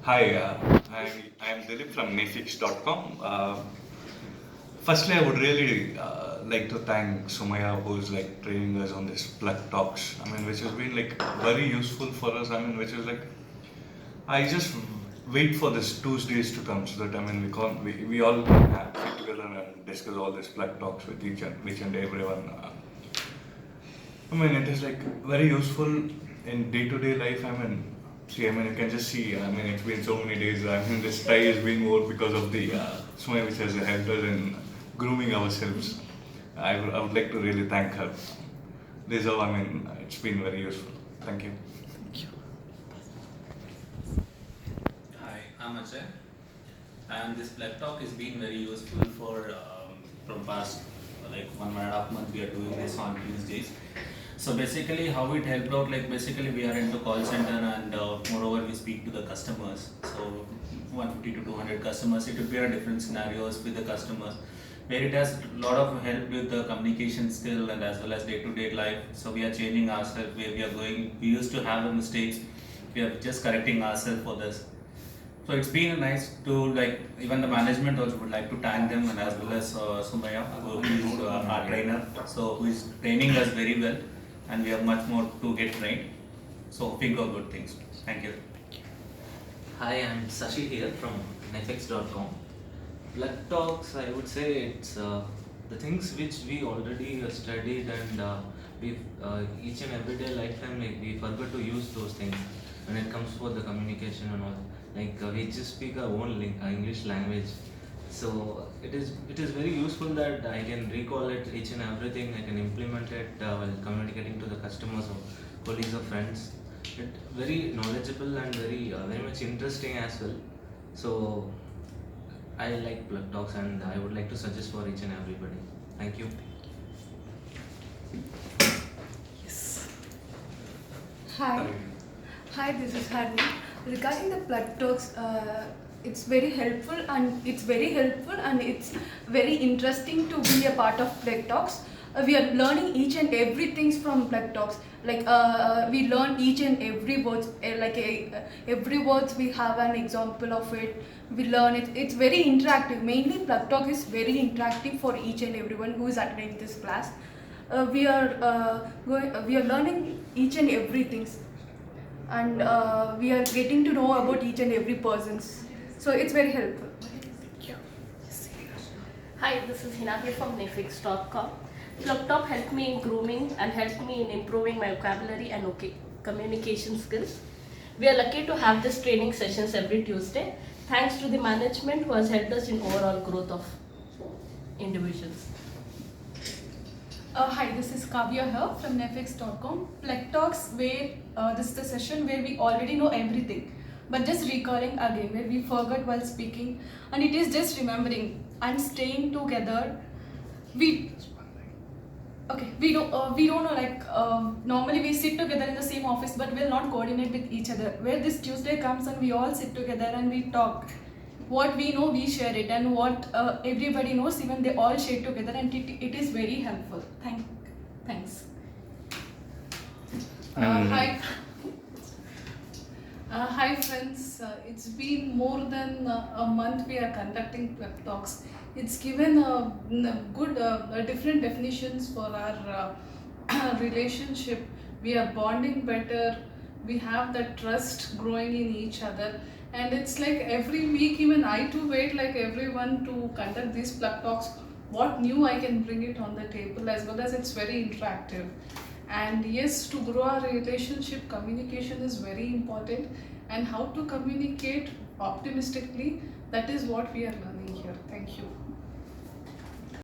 Hi, I'm Dilip from Nefix.com. Firstly, I would really like to thank Sumaya, who's like training us on this Plug Talks. I mean, which has been like very useful for us. I mean, which is like I just wait for this Tuesdays to come so that I mean we all sit together and discuss all these Plug Talks with each and everyone. I mean, it is like very useful in day-to-day life. I mean, see, I mean, you can just see. I mean, it's been so many days. I mean, this tie is being worn because of the Sumaya, which has helped us in grooming ourselves. I would like to really thank her. This is how I mean, it's been very useful. Thank you. Hi, I'm Ajay, and this Plug Talk has been very useful for from past like 1.5 months. We are doing this on Tuesdays. So basically, how it helped out, like basically we are into call center and moreover we speak to the customers. So 150 to 200 customers. It would be a different scenarios with the customers, where it has a lot of help with the communication skill and as well as day-to-day life. So we are changing ourselves where we are going. We used to have a mistakes. We are just correcting ourselves for this. So it's been nice to like even the management also would like to thank them and as well as Sumaya who is our trainer. So who is training us very well and we have much more to get trained. So think of good things. Thank you. Hi, I'm Sashi here from Netflix.com. Plug Talks, I would say it's the things which we already studied and we each and everyday lifetime like we forgot to use those things when it comes for the communication and all. Like we just speak our own English language, so it is very useful that I can recall it each and everything. I can implement it while communicating to the customers or colleagues or friends. It very knowledgeable and very much interesting as well. So I like Plug Talks and I would like to suggest for each and everybody. Thank you. Hi. Hi, this is Harni. Regarding the Plug Talks, it's very helpful and it's very interesting to be a part of Plug Talks. We are learning each and everything from Plug Talks. We learn each and every words, every words we have an example of it. We learn it. It's very interactive. Mainly Plug Talk is very interactive for each and everyone who is attending this class. We are learning each and everything, and we are getting to know about each and every persons. So it's very helpful. Hi, this is Hinaki from Nefix.com. Fliptop helped me in grooming and helped me in improving my vocabulary and communication skills. We are lucky to have these training sessions every Tuesday, thanks to the management who has helped us in overall growth of individuals. Hi, this is Kavya here from Netflix.com. Plug Talks, where this is the session where we already know everything, but just recalling again where we forgot while speaking, and it is just remembering and staying together. We we don't know normally we sit together in the same office, but we'll not coordinate with each other. Where this Tuesday comes and we all sit together and we talk. What we know, we share it, and what everybody knows, even they all share together, and it is very helpful. Thanks. Hi. Hi friends, it's been more than a month we are conducting Plug Talks. It's given good different definitions for our relationship. We are bonding better, we have that trust growing in each other, and it's like every week even I too wait like everyone to conduct these Plug Talks. What new I can bring it on the table, as well as it's very interactive. And yes, to grow our relationship, communication is very important, and how to communicate optimistically, that is what we are learning here. Thank you.